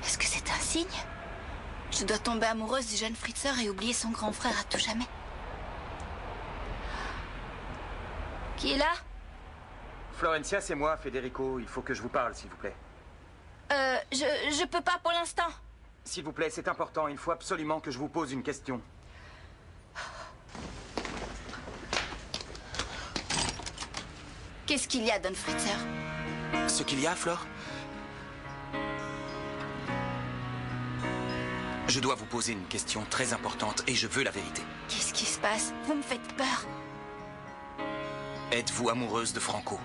Est-ce que c'est un signe? Je dois tomber amoureuse du jeune Fritzer et oublier son grand frère à tout jamais. Qui est là? Florencia, c'est moi, Federico. Il faut que je vous parle, s'il vous plaît. Je peux pas pour l'instant. S'il vous plaît, c'est important. Il faut absolument que je vous pose une question. Qu'est-ce qu'il y a, Don Fritzer? Ce qu'il y a, Flore? Je dois vous poser une question très importante et je veux la vérité. Qu'est-ce qui se passe? Vous me faites peur. Êtes-vous amoureuse de Franco?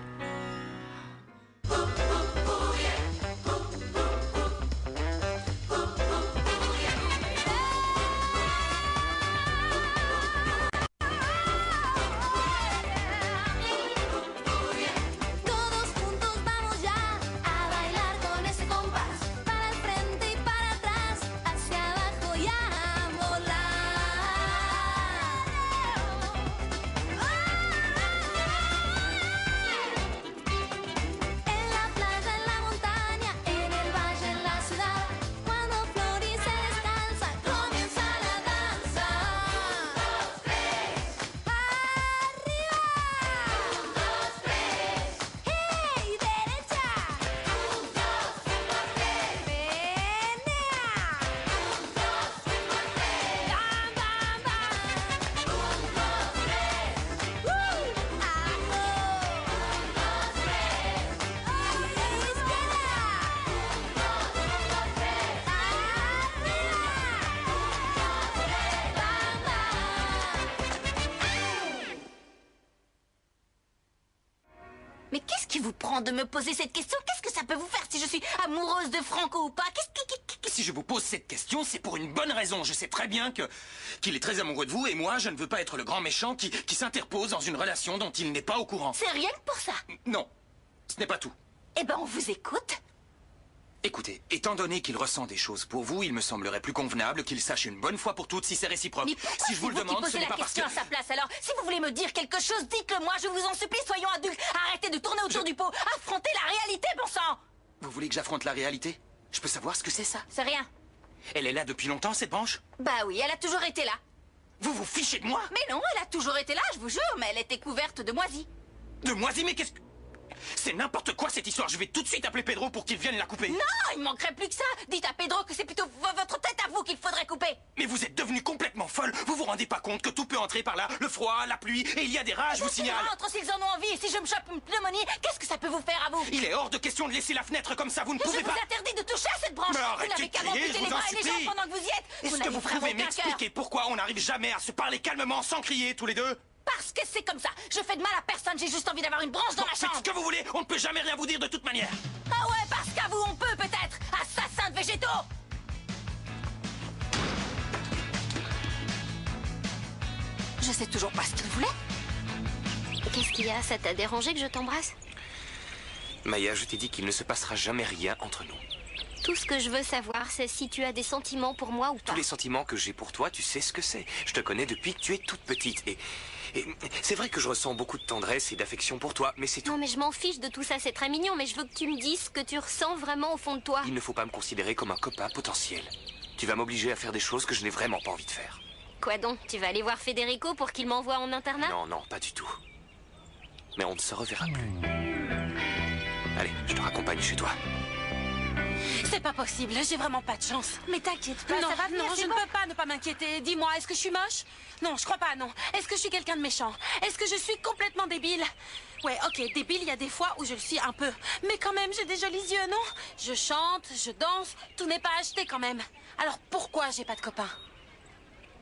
Mais qu'est-ce qui vous prend de me poser cette question? Qu'est-ce que ça peut vous faire si je suis amoureuse de Franco ou pas? Si je vous pose cette question, c'est pour une bonne raison. Je sais très bien qu'il est très amoureux de vous et moi, je ne veux pas être le grand méchant qui s'interpose dans une relation dont il n'est pas au courant. C'est rien que pour ça. Non, ce n'est pas tout. Eh ben, on vous écoute. Écoutez, étant donné qu'il ressent des choses pour vous, il me semblerait plus convenable qu'il sache une bonne fois pour toutes si c'est réciproque. Mais pourquoi si je vous le demande, ce n'est pas parce que... à sa place alors? Si vous voulez me dire quelque chose, dites-le moi, je vous en supplie, soyons adultes. Arrêtez de tourner autour du pot. Affrontez la réalité, bon sang. Vous voulez que j'affronte la réalité? Je peux savoir ce que c'est ça? C'est rien. Elle est là depuis longtemps, cette branche? Bah oui, elle a toujours été là. Vous vous fichez de moi? Mais non, elle a toujours été là, je vous jure, mais elle était couverte de moisis. De moisis? Mais qu'est-ce que... C'est n'importe quoi cette histoire. Je vais tout de suite appeler Pedro pour qu'il vienne la couper. Non, il ne manquerait plus que ça. Dites à Pedro que c'est plutôt votre tête à vous qu'il faudrait couper. Mais vous êtes devenu complètement folle. Vous vous rendez pas compte que tout peut entrer par là? Le froid, la pluie, et il y a des rats, je vous signale. Entre s'ils en ont envie, et si je me chope une pneumonie, qu'est-ce que ça peut vous faire à vous? Il est hors de question de laisser la fenêtre comme ça. Vous ne pouvez pas... Je vous interdis de toucher à cette branche. Mais Vous arrêtez n'avez de qu'à crier, m'amputer je les vous en bras et les supplie. jambes pendant que vous y êtes. Est-ce que vous pouvez m'expliquer pourquoi on n'arrive jamais à se parler calmement sans crier tous les deux? Parce que c'est comme ça. Je fais de mal à personne, j'ai juste envie d'avoir une branche dans ma chambre. Faites ce que vous voulez, on ne peut jamais rien vous dire de toute manière. Ah ouais, parce qu'à vous on peut peut-être. Assassin de végétaux. Je sais toujours pas ce qu'il voulait. Qu'est-ce qu'il y a? Ça t'a dérangé que je t'embrasse? Maya, je t'ai dit qu'il ne se passera jamais rien entre nous. Tout ce que je veux savoir, c'est si tu as des sentiments pour moi ou pas. Tous les sentiments que j'ai pour toi, tu sais ce que c'est. Je te connais depuis que tu es toute petite. Et c'est vrai que je ressens beaucoup de tendresse et d'affection pour toi, mais c'est tout. Non, mais je m'en fiche de tout ça, c'est très mignon, mais je veux que tu me dises ce que tu ressens vraiment au fond de toi. Il ne faut pas me considérer comme un copain potentiel. Tu vas m'obliger à faire des choses que je n'ai vraiment pas envie de faire. Quoi donc? Tu vas aller voir Federico pour qu'il m'envoie en internat? Non, non, pas du tout. Mais on ne se reverra plus. Allez, je te raccompagne chez toi. C'est pas possible, j'ai vraiment pas de chance. Mais t'inquiète pas, Non, ça va venir, non, c'est je bon. ne peux pas ne pas m'inquiéter. Dis-moi, est-ce que je suis moche? Non, je crois pas, non. Est-ce que je suis quelqu'un de méchant? Est-ce que je suis complètement débile? Ouais, ok, débile, il y a des fois où je le suis un peu. Mais quand même, j'ai des jolis yeux, non? Je chante, je danse, tout n'est pas acheté quand même. Alors pourquoi j'ai pas de copain?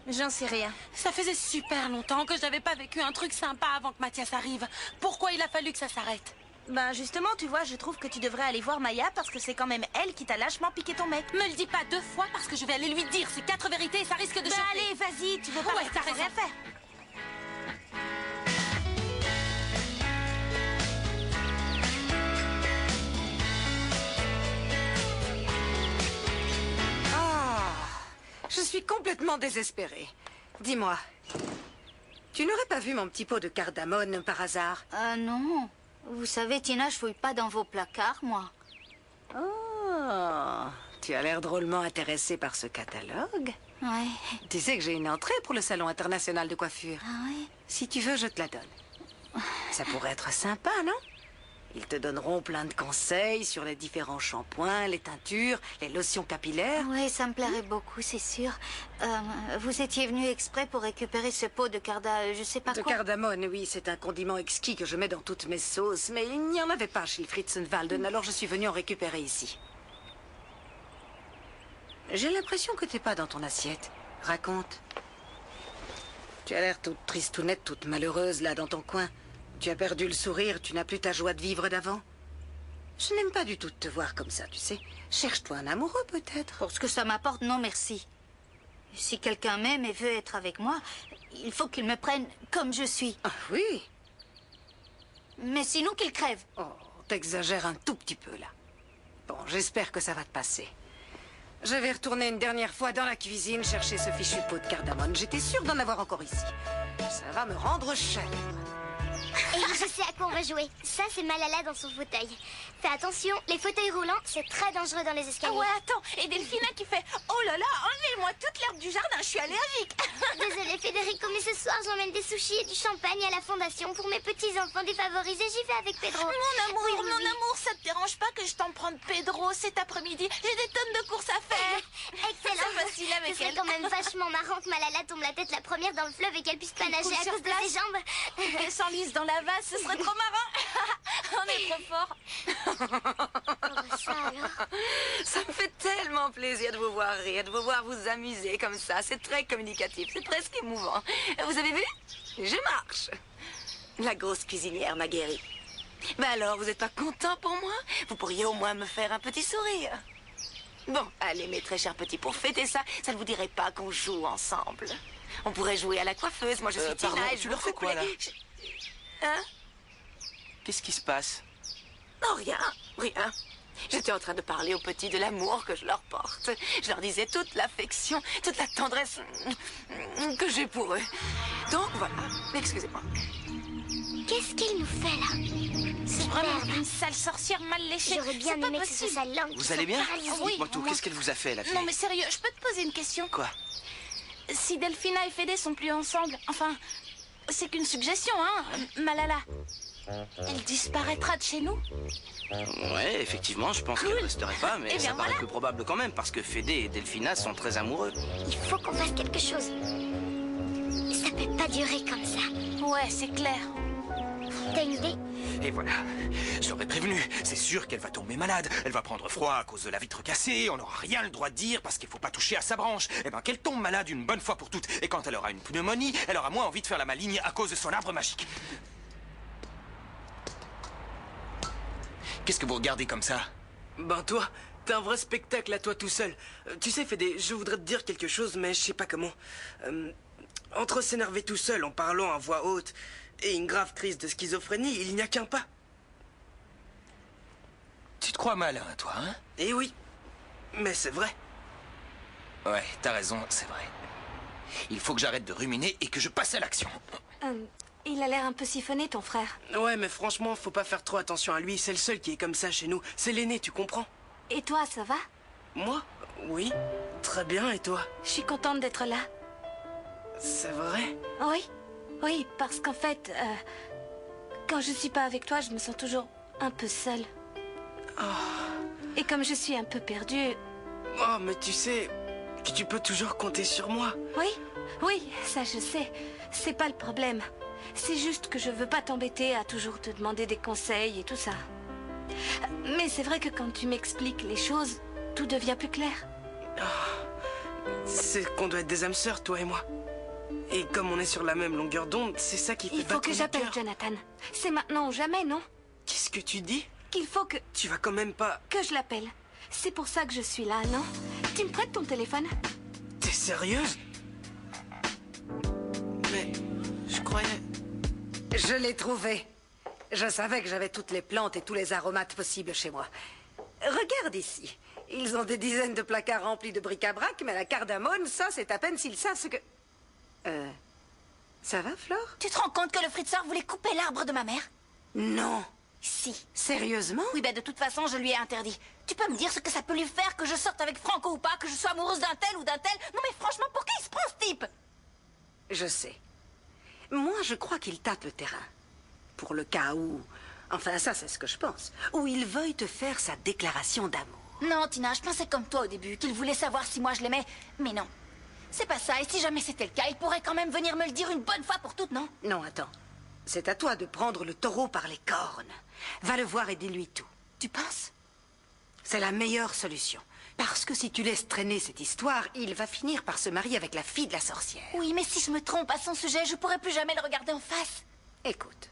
J'en sais rien. Ça faisait super longtemps que je n'avais pas vécu un truc sympa avant que Mathias arrive. Pourquoi il a fallu que ça s'arrête? Ben justement, tu vois, je trouve que tu devrais aller voir Maya parce que c'est quand même elle qui t'a lâchement piqué ton mec. Me le dis pas 2 fois parce que je vais aller lui dire ces 4 vérités et ça risque de Ben choquer. allez, vas-y, tu veux pas Ouais, rester t'as sans raison. rien faire. Je suis complètement désespérée. Dis-moi, tu n'aurais pas vu mon petit pot de cardamone par hasard? Non. Vous savez, Tina, je fouille pas dans vos placards, moi. Oh, Tu as l'air drôlement intéressée par ce catalogue. Ouais. Tu sais que j'ai une entrée pour le salon international de coiffure. Ah ouais? Si tu veux, je te la donne. Ça pourrait être sympa, non? Ils te donneront plein de conseils sur les différents shampoings, les teintures, les lotions capillaires. Oui, ça me plairait beaucoup, c'est sûr. Vous étiez venu exprès pour récupérer ce pot de je sais pas De quoi. cardamone, oui, c'est un condiment exquis que je mets dans toutes mes sauces, mais il n'y en avait pas chez le Fritzenwalden, alors je suis venue en récupérer ici. J'ai l'impression que t'es pas dans ton assiette. Raconte. Tu as l'air toute tristounette, toute malheureuse, là, dans ton coin. Tu as perdu le sourire, tu n'as plus ta joie de vivre d'avant. Je n'aime pas du tout de te voir comme ça, tu sais. Cherche-toi un amoureux, peut-être. Pour ce que ça m'apporte, non merci. Si quelqu'un m'aime et veut être avec moi, il faut qu'il me prenne comme je suis. Ah oui? Mais sinon qu'il crève. Oh, t'exagères un tout petit peu, là. Bon, j'espère que ça va te passer. Je vais retourner une dernière fois dans la cuisine chercher ce fichu pot de cardamone. J'étais sûre d'en avoir encore ici. Ça va me rendre cher. Et je sais à quoi on va jouer. Ça, c'est Malala dans son fauteuil. Fais attention, les fauteuils roulants, c'est très dangereux dans les Ah escaliers. ouais, attends. Et Delphina qui fait oh là là, enlevez-moi toute l'herbe du jardin, je suis allergique. Désolée, Federico, mais ce soir, j'emmène des sushis et du champagne à la fondation pour mes petits-enfants défavorisés. J'y vais avec Pedro. Mon amour, Oui, oui, mon oui. amour, ça te dérange pas que je t'en prenne Pedro cet après-midi? J'ai des tonnes de courses à faire. Excellent. C'est facile avec Ce serait elle. quand même vachement marrant que Malala tombe la tête la première dans le fleuve et qu'elle puisse pas nager coule à sur cause de place. ses jambes. Elle s'enlise dans la vase, ce serait trop marrant. On est trop fort. Ça alors. Ça me fait tellement plaisir de vous voir rire, de vous voir vous amuser comme ça. C'est très communicatif, c'est presque émouvant. Vous avez vu? Je marche. La grosse cuisinière m'a guéri. Ben alors, vous n'êtes pas content pour moi? Vous pourriez au moins me faire un petit sourire. Bon, allez, mes très chers petits, pour fêter ça, ça ne vous dirait pas qu'on joue ensemble? On pourrait jouer à la coiffeuse. Moi, je suis pardon, Tina et tu je leur vous fais quoi, là? Hein? Qu'est-ce qui se passe? Non, rien, rien. J'étais en train de parler aux petits de l'amour que je leur porte. Je leur disais toute l'affection, toute la tendresse que j'ai pour eux. Donc voilà, excusez-moi. Qu'est-ce qu'elle nous fait là? C'est vraiment une sale sorcière mal léchée. J'aurais bien C'est pas aimé que ce soit possible. sa langue. Vous allez bien? Oui, Dites-moi tout, moi- qu'est-ce qu'elle vous a fait, la vieille? Non mais sérieux, je peux te poser une question? Quoi? Si Delphina et Fédé sont plus ensemble, enfin, c'est qu'une suggestion, hein, Malala. Elle disparaîtra de chez nous? Ouais, effectivement, je pense qu'elle resterait pas, mais Eh bien, ça paraît voilà. peu probable quand même, parce que Fédé et Delphina sont très amoureux. Il faut qu'on fasse quelque chose. Ça peut pas durer comme ça. Ouais, c'est clair. T'as une idée? Et voilà, je l'aurais prévenu. C'est sûr qu'elle va tomber malade. Elle va prendre froid à cause de la vitre cassée. On n'aura rien le droit de dire parce qu'il faut pas toucher à sa branche. Eh ben, qu'elle tombe malade une bonne fois pour toutes. Et quand elle aura une pneumonie, elle aura moins envie de faire la maligne à cause de son arbre magique. Qu'est-ce que vous regardez comme ça? Ben toi, t'as un vrai spectacle à toi tout seul. Tu sais, Fédé, je voudrais te dire quelque chose, mais je sais pas comment. Entre s'énerver tout seul en parlant à voix haute et une grave crise de schizophrénie, il n'y a qu'un pas. Tu te crois malin, toi, hein? Eh oui, mais c'est vrai. Ouais, t'as raison, c'est vrai. Il faut que j'arrête de ruminer et que je passe à l'action. Il a l'air un peu siphonné, ton frère. Ouais, mais franchement, faut pas faire trop attention à lui. C'est le seul qui est comme ça chez nous. C'est l'aîné, tu comprends? Et toi, ça va? Moi? Oui, très bien, et toi? Je suis contente d'être là. C'est vrai? Oui, oui, parce qu'en fait, quand je suis pas avec toi, je me sens toujours un peu seule. Et comme je suis un peu perdue, Oh, mais tu sais que tu peux toujours compter sur moi. oui, oui, ça je sais. C'est pas le problème. C'est juste que je veux pas t'embêter à toujours te demander des conseils et tout ça. Mais c'est vrai que quand tu m'expliques les choses, tout devient plus clair. C'est qu'on doit être des âmes sœurs, toi et moi. Et comme on est sur la même longueur d'onde, c'est ça qui fait Il faut battre que nos j'appelle cœurs. Jonathan. C'est maintenant ou jamais, non? Qu'est-ce que tu dis? Qu'il faut que Tu vas quand même pas... je l'appelle. C'est pour ça que je suis là, non? Tu me prêtes ton téléphone? T'es sérieuse? Mais... je croyais... Je l'ai trouvé. Je savais que j'avais toutes les plantes et tous les aromates possibles chez moi. Regarde ici. Ils ont des dizaines de placards remplis de bric-à-brac, mais la cardamone, ça, c'est à peine s'ils savent ce que... Ça va, Flore? Tu te rends compte que le Fritzer voulait couper l'arbre de ma mère? Non. Si. Sérieusement? Oui, ben de toute façon, je lui ai interdit. Tu peux me dire ce que ça peut lui faire que je sorte avec Franco ou pas, que je sois amoureuse d'un tel ou d'un tel? Non mais franchement, pour qui il se prend ce type? Je sais. Moi, je crois qu'il tâte le terrain. Pour le cas où... Enfin, ça, c'est ce que je pense. Où il veuille te faire sa déclaration d'amour. Non, Tina, je pensais comme toi au début, qu'il voulait savoir si moi je l'aimais. Mais non. C'est pas ça, et si jamais c'était le cas, il pourrait quand même venir me le dire une bonne fois pour toutes, non? Non, attends. C'est à toi de prendre le taureau par les cornes. Va le voir et dis-lui tout. Tu penses? C'est la meilleure solution. Parce que si tu laisses traîner cette histoire, il va finir par se marier avec la fille de la sorcière. Oui, mais si je me trompe à son sujet, je pourrais plus jamais le regarder en face. Écoute,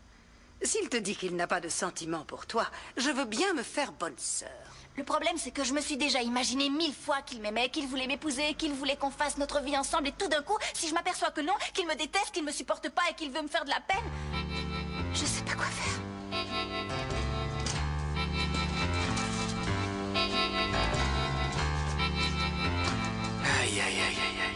s'il te dit qu'il n'a pas de sentiments pour toi, je veux bien me faire bonne sœur. Le problème, c'est que je me suis déjà imaginé 1000 fois qu'il m'aimait, qu'il voulait m'épouser, qu'il voulait qu'on fasse notre vie ensemble, et tout d'un coup, si je m'aperçois que non, qu'il me déteste, qu'il me supporte pas et qu'il veut me faire de la peine, je sais pas quoi faire. Aïe, aïe, aïe, aïe, aïe.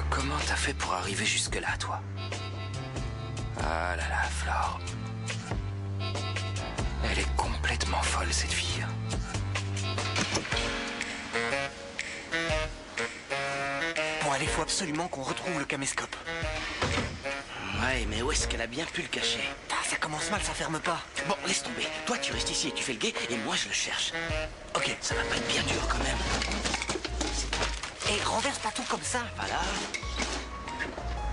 Comment t'as fait pour arriver jusque-là, toi? Ah là là, Flore. Elle est complètement folle, cette fille. Bon, allez, faut absolument qu'on retrouve le caméscope. Ouais, mais où est-ce qu'elle a bien pu le cacher? Ah, ça commence mal, ça ferme pas. Bon, laisse tomber. Toi, tu restes ici et tu fais le guet, et moi, je le cherche. Ok, ça va pas être bien dur, quand même. Et renverse pas tout comme ça. Voilà.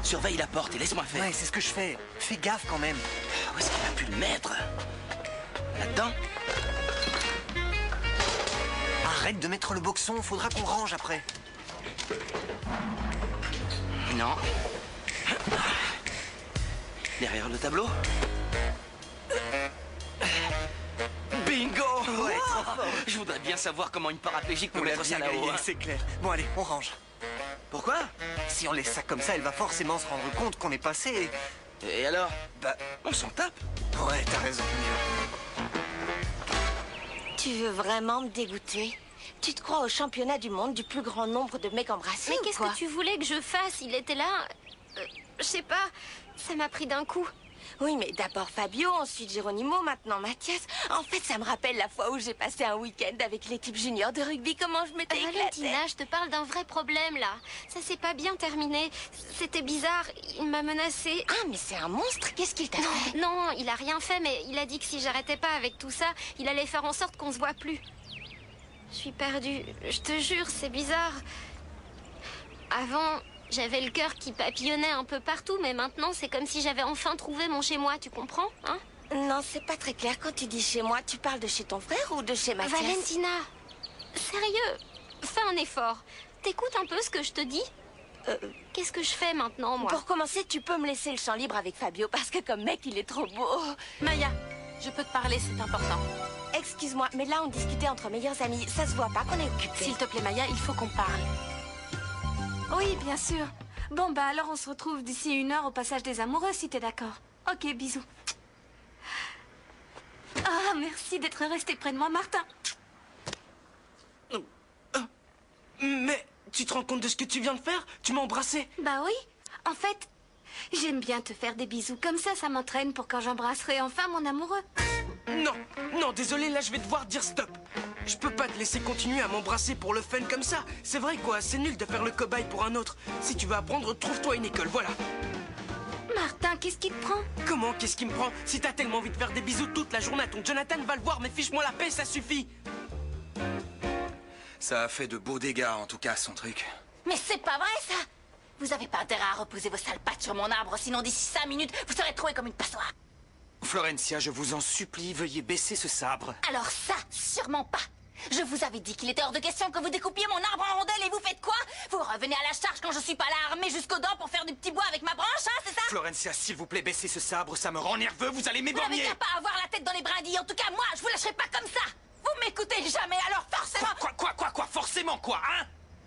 Surveille la porte et laisse-moi faire. Ouais, c'est ce que je fais. Fais gaffe quand même. Où est-ce qu'il a pu le mettre? Là-dedans? Arrête de mettre le boxon, faudra qu'on range après. Non. Derrière le tableau? Bingo! Ouais, trop fort. Je voudrais bien savoir comment une paraplégique peut mettre ça là-haut. C'est clair. Bon, allez, on range. Pourquoi? Si on laisse ça comme ça, elle va forcément se rendre compte qu'on est passé. Et alors? Bah, on s'en tape. Ouais, t'as raison. Tu veux vraiment me dégoûter? Tu te crois au championnat du monde du plus grand nombre de mecs embrassés? Mais ou qu'est-ce quoi? que tu voulais que je fasse? Il était là. Je sais pas. Ça m'a pris d'un coup. Oui, mais d'abord Fabio, ensuite Geronimo, maintenant Mathias. En fait, ça me rappelle la fois où j'ai passé un week-end avec l'équipe junior de rugby. Comment je m'étais éclatée. Valentina, je te parle d'un vrai problème, là. Ça s'est pas bien terminé. C'était bizarre. Il m'a menacée. Ah, mais c'est un monstre. Qu'est-ce qu'il t'a fait? Non, il a rien fait, mais il a dit que si j'arrêtais pas avec tout ça, il allait faire en sorte qu'on se voit plus. Je suis perdue. Je te jure, c'est bizarre. Avant, j'avais le cœur qui papillonnait un peu partout, mais maintenant, c'est comme si j'avais enfin trouvé mon chez-moi, tu comprends, hein? Non, c'est pas très clair. Quand tu dis chez moi, tu parles de chez ton frère ou de chez Mathias? Valentina, sérieux, fais un effort. T'écoutes un peu ce que je te dis? Qu'est-ce que je fais maintenant, moi? Pour commencer, tu peux me laisser le champ libre avec Fabio, parce que comme mec, il est trop beau. Maya, je peux te parler, c'est important. Excuse-moi, mais là, on discutait entre meilleurs amis. Ça se voit pas qu'on est occupés. S'il te plaît, Maya, il faut qu'on parle. Oui, bien sûr. Bon, bah alors on se retrouve d'ici 1 heure au passage des amoureux, si t'es d'accord. Ok, bisous. Ah, merci d'être resté près de moi, Martin. Mais tu te rends compte de ce que tu viens de faire? Tu m'as embrassé. Bah oui. En fait, j'aime bien te faire des bisous. Comme ça m'entraîne pour quand j'embrasserai enfin mon amoureux. Non, non, désolé, là je vais devoir dire stop. Je peux pas te laisser continuer à m'embrasser pour le fun comme ça. C'est vrai quoi, c'est nul de faire le cobaye pour un autre. Si tu veux apprendre, trouve-toi une école, voilà. Martin, qu'est-ce qui te prend? Comment, qu'est-ce qui me prend? Si t'as tellement envie de faire des bisous toute la journée à ton Jonathan, va le voir, mais fiche-moi la paix, ça suffit. Ça a fait de beaux dégâts, en tout cas, son truc. Mais c'est pas vrai, ça! Vous avez pas intérêt à reposer vos sales pattes sur mon arbre, sinon d'ici 5 minutes, vous serez troué comme une passoire. Florencia, je vous en supplie, veuillez baisser ce sabre. Alors ça, sûrement pas. Je vous avais dit qu'il était hors de question que vous découpiez mon arbre en rondelles et vous faites quoi? Vous revenez à la charge quand je suis pas là armée jusqu'aux dents pour faire du petit bois avec ma branche, hein, c'est ça? Florencia, s'il vous plaît, baissez ce sabre, ça me rend nerveux, vous allez Vous n'avez m'éborgner. qu'à pas avoir la tête dans les brindilles. En tout cas, moi, je vous lâcherai pas comme ça. Vous m'écoutez jamais, alors forcément... Quoi, forcément quoi, hein?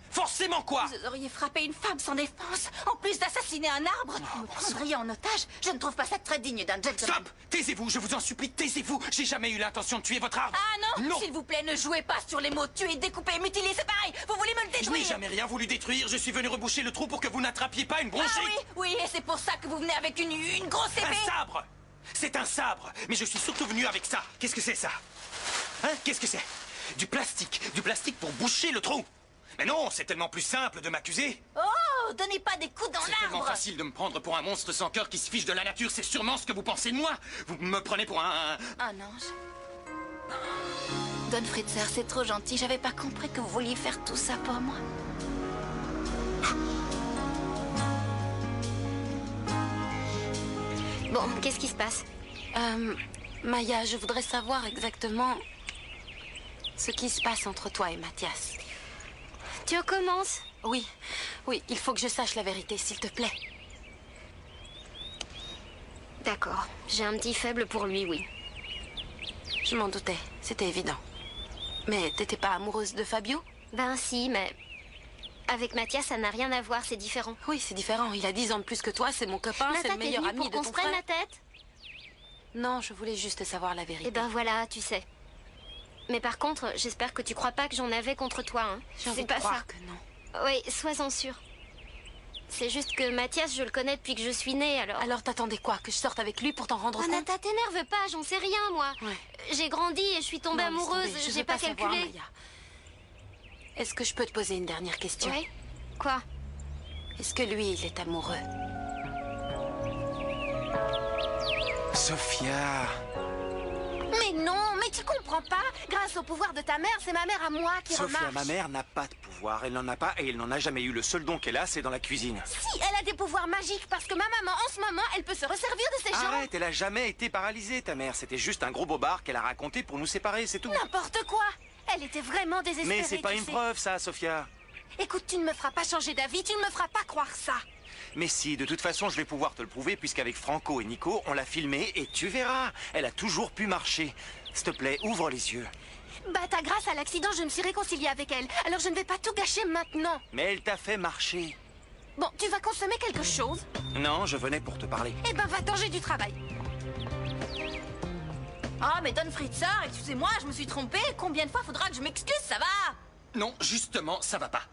Forcément forcément quoi? Vous auriez frappé une femme sans défense, en plus d'assassiner un arbre. Vous me prendriez en otage. Je ne trouve pas ça très digne d'un gentleman. Stop! Taisez-vous, je vous en supplie, taisez-vous. J'ai jamais eu l'intention de tuer votre arbre. Ah non, Non. s'il vous plaît, ne jouez pas sur les mots tuer, découper, mutiler, c'est pareil. Vous voulez me le Je détruire? n'ai jamais rien voulu détruire. Je suis venu reboucher le trou pour que vous n'attrapiez pas une bronchite. Ah oui, oui, et c'est pour ça que vous venez avec une grosse épée. Un sabre! C'est un sabre, mais je suis surtout venu avec ça. Qu'est-ce que c'est ça? Hein? Qu'est-ce que c'est? Du plastique pour boucher le trou. Mais non, c'est tellement plus simple de m'accuser. Oh, donnez pas des coups dans C'est tellement l'arbre. facile de me prendre pour un monstre sans cœur qui se fiche de la nature. C'est sûrement ce que vous pensez de moi. Vous me prenez pour un... Un ange. Don Fritzer, c'est trop gentil. J'avais pas compris que vous vouliez faire tout ça pour moi. Bon, qu'est-ce qui se passe? Maya, je voudrais savoir exactement ce qui se passe entre toi et Mathias. Tu recommences? Oui, oui, il faut que je sache la vérité, s'il te plaît. D'accord, j'ai un petit faible pour lui, oui. Je m'en doutais, c'était évident. Mais t'étais pas amoureuse de Fabio? Ben si, mais... Avec Mathias, ça n'a rien à voir, c'est différent. Oui, c'est différent. Il a 10 ans de plus que toi, c'est mon copain, c'est le meilleur ami de ton on se prenne frère. la tête? Non, je voulais juste savoir la vérité. Eh ben voilà, tu sais. Mais par contre, j'espère que tu crois pas que j'en avais contre toi, hein. C'est pas ça. Que non. Oui, sois-en sûr. C'est juste que Mathias, je le connais depuis que je suis née, alors... Alors t'attendais quoi? Que je sorte avec lui pour t'en rendre compte? Anata, t'énerve pas, j'en sais rien, moi. Ouais. J'ai grandi et je suis tombée Non, laisse amoureuse, tomber, je j'ai veux pas savoir, calculé. Maya. Est-ce que je peux te poser une dernière question? Oui. Quoi? Est-ce que lui, il est amoureux? Sophia... Mais non, mais tu comprends pas. Grâce au pouvoir de ta mère, c'est ma mère à moi qui Sophia, remarche. ma mère n'a pas de pouvoir. Elle n'en a pas et elle n'en a jamais eu. Le seul don qu'elle a, c'est dans la cuisine. Si, elle a des pouvoirs magiques parce que ma maman, en ce moment, elle peut se resservir de ses jambes. Arrête, elle a jamais été paralysée, ta mère. C'était juste un gros bobard qu'elle a raconté pour nous séparer, c'est tout. N'importe quoi. Elle était vraiment désespérée. Mais c'est pas tu une sais. preuve, ça, Sophia. Écoute, tu ne me feras pas changer d'avis, tu ne me feras pas croire ça. Mais si, de toute façon, je vais pouvoir te le prouver, puisqu'avec Franco et Nico, on l'a filmé et tu verras. Elle a toujours pu marcher. S'il te plaît, ouvre les yeux. Bah, grâce à l'accident, je me suis réconciliée avec elle. Alors je ne vais pas tout gâcher maintenant. Mais elle t'a fait marcher. Bon, tu vas consommer quelque chose? Non, je venais pour te parler. Eh ben, va-t'en, j'ai du travail. Ah, mais Don Fritzer, excusez-moi, je me suis trompée. Combien de fois faudra que je m'excuse, ça va? Non, justement, ça va pas.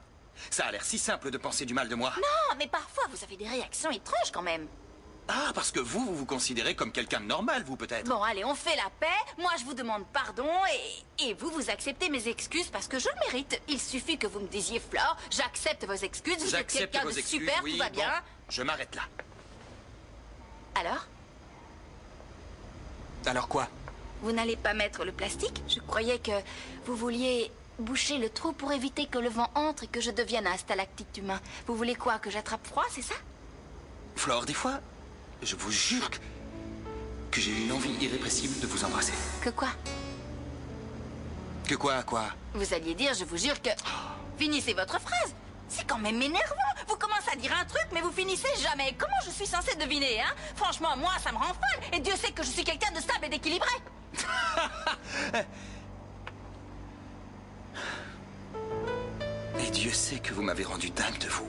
Ça a l'air si simple de penser du mal de moi. Non, mais parfois, vous avez des réactions étranges quand même. Ah, parce que vous vous considérez comme quelqu'un de normal, vous, peut-être. Bon, allez, on fait la paix. Moi, je vous demande pardon et vous acceptez mes excuses parce que je le mérite. Il suffit que vous me disiez, Flore, j'accepte vos excuses. Vous êtes J'accepte quelqu'un vos de excuses, super, oui, tout va bien. bon, je m'arrête là. Alors? Alors quoi? Vous n'allez pas mettre le plastique? Je croyais que vous vouliez boucher le trou pour éviter que le vent entre et que je devienne un stalactite humain. Vous voulez quoi? Que j'attrape froid, c'est ça? Flore, des fois, je vous jure que j'ai une envie irrépressible de vous embrasser. Que quoi? Que quoi? Vous alliez dire, je vous jure que... Finissez votre phrase. C'est quand même énervant. Vous commencez à dire un truc, mais vous finissez jamais. Comment je suis censée deviner, hein? Franchement, moi, ça me rend folle. Et Dieu sait que je suis quelqu'un de stable et d'équilibré. Et Dieu sait que vous m'avez rendu dingue de vous.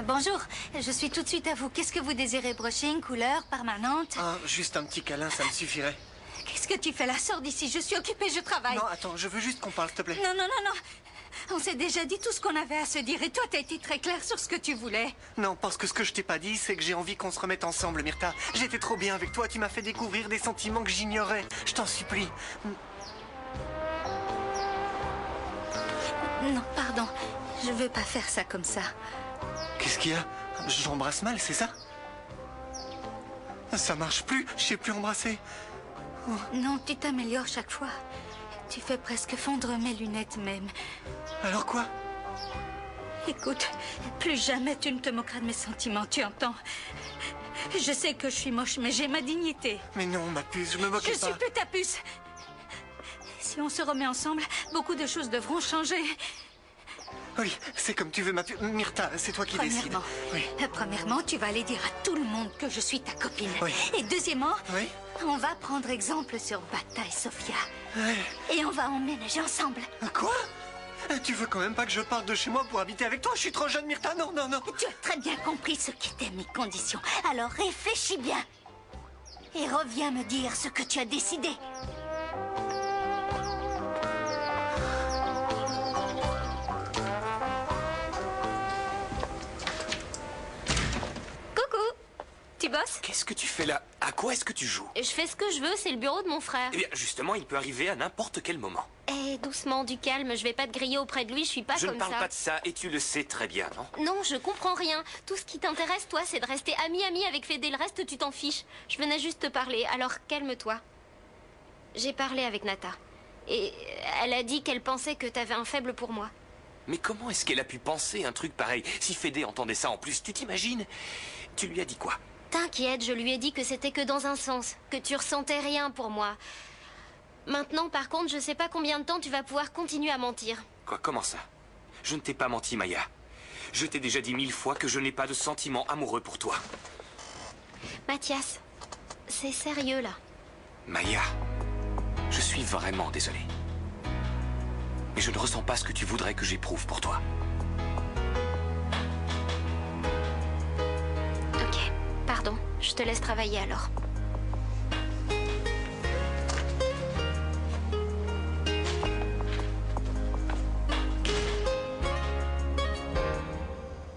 Bonjour, je suis tout de suite à vous. Qu'est-ce que vous désirez? Brushing, couleur, permanente? Ah, juste un petit câlin, ça me suffirait. Qu'est-ce que tu fais là? Sors d'ici, je suis occupée, je travaille. Non, attends, je veux juste qu'on parle, s'il te plaît. Non, non, non, non. On s'est déjà dit tout ce qu'on avait à se dire et toi, t'as été très clair sur ce que tu voulais. Non, parce que ce que je t'ai pas dit, c'est que j'ai envie qu'on se remette ensemble, Myrtha. J'étais trop bien avec toi, tu m'as fait découvrir des sentiments que j'ignorais. Je t'en supplie. Non, pardon. Je veux pas faire ça comme ça. Qu'est-ce qu'il y a? J'embrasse mal, c'est ça? Ça marche plus, je sais plus embrasser. Non, tu t'améliores chaque fois. Tu fais presque fondre mes lunettes même. Alors quoi? Écoute, plus jamais tu ne te moqueras de mes sentiments, tu entends? Je sais que je suis moche, mais j'ai ma dignité. Mais non, ma puce, je me moquais Je pas. suis plus ta puce. Si on se remet ensemble, beaucoup de choses devront changer. Oui, c'est comme tu veux, ma puce. Myrtha, c'est toi qui décides. Oui. Premièrement, tu vas aller dire à tout le monde que je suis ta copine. Oui. Et deuxièmement, Oui. on va prendre exemple sur Bata et Sophia. Ouais. Et on va emménager ensemble. Quoi? Tu veux quand même pas que je parte de chez moi pour habiter avec toi? Je suis trop jeune, Myrtha. Non, non, non. Tu as très bien compris ce qu'étaient mes conditions. Alors réfléchis bien. Et reviens me dire ce que tu as décidé. Tu bosses? Qu'est-ce que tu fais là? À quoi est-ce que tu joues? Je fais ce que je veux, c'est le bureau de mon frère. Eh bien, justement, il peut arriver à n'importe quel moment. Eh, doucement, du calme, je vais pas te griller auprès de lui, je suis pas Je comme ne parle ça. pas de ça, et tu le sais très bien, non? Non, je comprends rien. Tout ce qui t'intéresse, toi, c'est de rester ami-ami avec Fédé. Le reste, tu t'en fiches. Je venais juste te parler, alors calme-toi. J'ai parlé avec Nata. Et elle a dit qu'elle pensait que t'avais un faible pour moi. Mais comment est-ce qu'elle a pu penser un truc pareil? Si Fédé entendait ça en plus, tu t'imagines? Tu lui as dit quoi? T'inquiète, je lui ai dit que c'était que dans un sens, que tu ressentais rien pour moi. Maintenant, par contre, je sais pas combien de temps tu vas pouvoir continuer à mentir. Quoi, comment ça? Je ne t'ai pas menti, Maya. Je t'ai déjà dit 1000 fois que je n'ai pas de sentiments amoureux pour toi. Mathias, c'est sérieux là. Maya, je suis vraiment désolé. Mais je ne ressens pas ce que tu voudrais que j'éprouve pour toi. Ok, pardon, je te laisse travailler alors.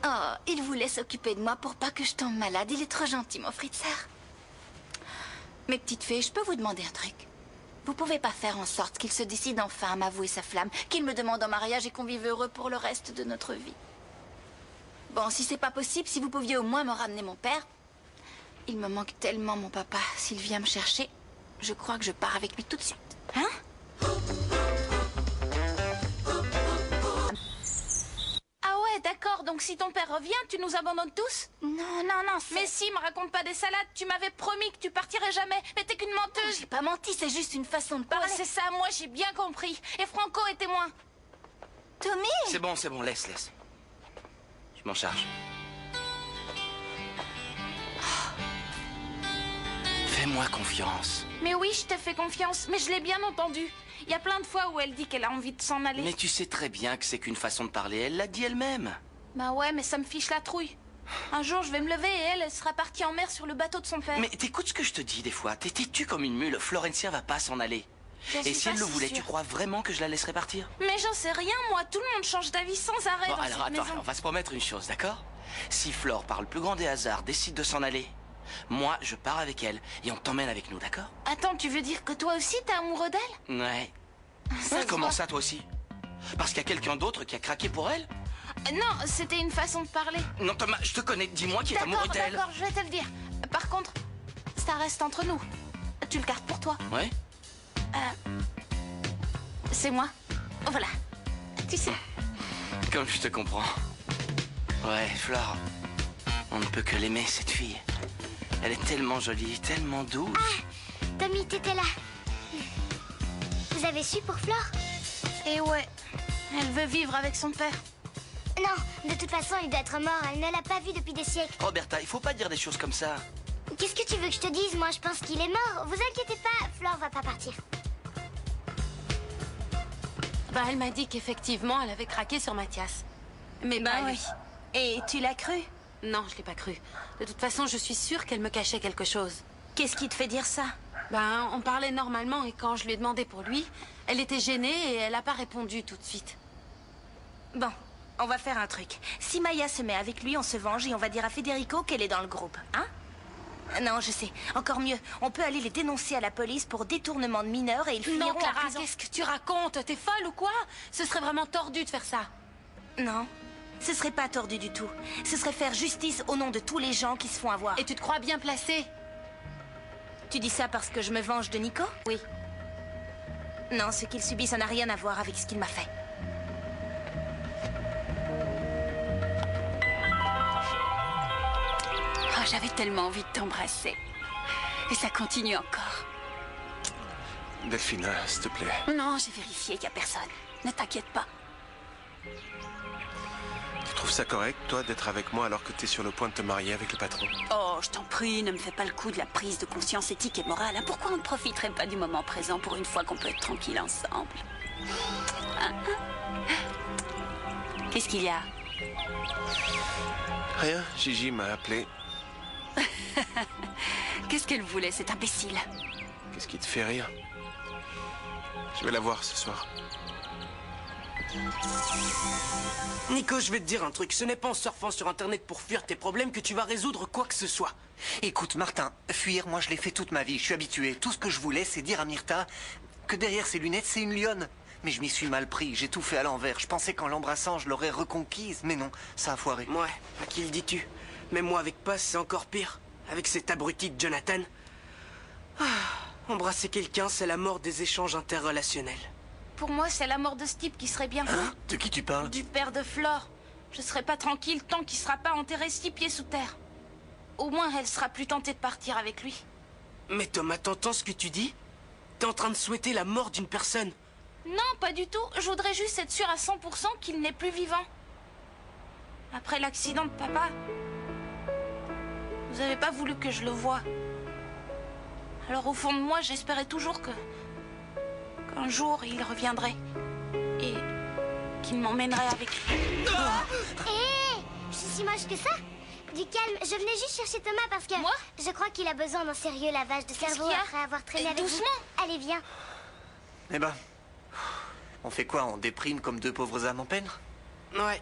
Oh, il voulait s'occuper de moi pour pas que je tombe malade. Il est trop gentil, mon Fritzer. Mes petites fées, je peux vous demander un truc? Vous pouvez pas faire en sorte qu'il se décide enfin à m'avouer sa flamme, qu'il me demande en mariage et qu'on vive heureux pour le reste de notre vie? Bon, si c'est pas possible, si vous pouviez au moins me ramener mon père. Il me manque tellement, mon papa. S'il vient me chercher, je crois que je pars avec lui tout de suite. Hein? Ah ouais, d'accord. Donc si ton père revient, tu nous abandonnes tous? Non, non, non. Mais si, me raconte pas des salades. Tu m'avais promis que tu partirais jamais. Mais t'es qu'une menteuse. J'ai pas menti, c'est juste une façon de parler. Ouais, c'est ça, moi j'ai bien compris. Et Franco est témoin. Tommy! C'est bon, laisse. Je m'en charge. Fais-moi confiance. Mais oui, je t'ai fait confiance, mais je l'ai bien entendu. Il y a plein de fois où elle dit qu'elle a envie de s'en aller. Mais tu sais très bien que c'est qu'une façon de parler. Elle l'a dit elle-même. Bah ouais, mais ça me fiche la trouille. Un jour, je vais me lever et elle sera partie en mer sur le bateau de son père. Mais t'écoutes ce que je te dis des fois. T'es têtu comme une mule. Florencia va pas s'en aller. Et si elle le voulait, tu crois vraiment que je la laisserais partir? Mais j'en sais rien, moi. Tout le monde change d'avis sans arrêt Bon, dans alors cette attends, maison. on va se promettre une chose, d'accord? Si Flore, par le plus grand des hasards, décide de s'en aller, moi, je pars avec elle et on t'emmène avec nous, d'accord? Attends, tu veux dire que toi aussi, t'es amoureux d'elle? Ouais. Ça se Comment voit. ça, toi aussi? Parce qu'il y a quelqu'un d'autre qui a craqué pour elle? Non, c'était une façon de parler. Non, Thomas, je te connais. Dis-moi qui est amoureux d'elle. D'accord, je vais te le dire. Par contre, ça reste entre nous. Tu le gardes pour toi. Ouais? C'est moi. Voilà. Tu sais. Comme je te comprends. Ouais, Flore. On ne peut que l'aimer, cette fille. Elle est tellement jolie, tellement douce. Ah, Tommy, t'étais là. Vous avez su pour Flore? Et ouais, elle veut vivre avec son père. Non, de toute façon, il doit être mort. Elle ne l'a pas vu depuis des siècles. Roberta, il faut pas dire des choses comme ça. Qu'est-ce que tu veux que je te dise? Moi, je pense qu'il est mort. Vous inquiétez pas, Flore va pas partir. Bah, elle m'a dit qu'effectivement, elle avait craqué sur Mathias. Mais Bah pas oui. lui. Et tu l'as cru? Non, je l'ai pas cru. De toute façon, je suis sûre qu'elle me cachait quelque chose. Qu'est-ce qui te fait dire ça? Ben, on parlait normalement et quand je lui ai demandé pour lui, elle était gênée et elle a pas répondu tout de suite. Bon, on va faire un truc. Si Maya se met avec lui, on se venge et on va dire à Federico qu'elle est dans le groupe, hein? Non, je sais. Encore mieux, on peut aller les dénoncer à la police pour détournement de mineurs et ils finiront Non, en Clara, prison. qu'est-ce que tu racontes? T'es folle ou quoi? Ce serait vraiment tordu de faire ça. Non, ce serait pas tordu du tout. Ce serait faire justice au nom de tous les gens qui se font avoir. Et tu te crois bien placée? Tu dis ça parce que je me venge de Nico? Oui. Non, ce qu'il subit, ça n'a rien à voir avec ce qu'il m'a fait. Oh, j'avais tellement envie de t'embrasser. Et ça continue encore. Delphine, s'il te plaît. Non, j'ai vérifié qu'il n'y a personne. Ne t'inquiète pas. T'es trouves ça correct, toi, d'être avec moi alors que t'es sur le point de te marier avec le patron? Oh, je t'en prie, ne me fais pas le coup de la prise de conscience éthique et morale. Hein. Pourquoi on ne profiterait pas du moment présent pour une fois qu'on peut être tranquille ensemble? Hein? Qu'est-ce qu'il y a? Rien, Gigi m'a appelé. Qu'est-ce qu'elle voulait, cette imbécile? Qu'est-ce qui te fait rire? Je vais la voir ce soir. Nico, je vais te dire un truc. Ce n'est pas en surfant sur Internet pour fuir tes problèmes que tu vas résoudre quoi que ce soit. Écoute, Martin, fuir, moi je l'ai fait toute ma vie, je suis habitué. Tout ce que je voulais, c'est dire à Myrtha que derrière ses lunettes, c'est une lionne. Mais je m'y suis mal pris, j'ai tout fait à l'envers. Je pensais qu'en l'embrassant, je l'aurais reconquise. Mais non, ça a foiré. Ouais, à qui le dis-tu? Mais moi, avec Paz, c'est encore pire. Avec cet abruti de Jonathan. Embrasser quelqu'un, c'est la mort des échanges interrelationnels. Pour moi, c'est la mort de ce type qui serait bien. Hein? De qui tu parles? Du père de Flore. Je serai pas tranquille tant qu'il sera pas enterré 6 pieds sous terre. Au moins, elle sera plus tentée de partir avec lui. Mais Thomas, t'entends ce que tu dis? T'es en train de souhaiter la mort d'une personne. Non, pas du tout. Je voudrais juste être sûre à 100% qu'il n'est plus vivant. Après l'accident de papa, vous avez pas voulu que je le voie. Alors au fond de moi, j'espérais toujours qu'un jour, il reviendrait. Et qu'il m'emmènerait avec lui. Hé, je suis si moche que ça? Du calme, je venais juste chercher Thomas parce que... Moi? Je crois qu'il a besoin d'un sérieux lavage de cerveau qu'il y a? après avoir traîné avec Doucement. vous. Allez, viens. Eh ben, on fait quoi? On déprime comme deux pauvres âmes en peine? Ouais.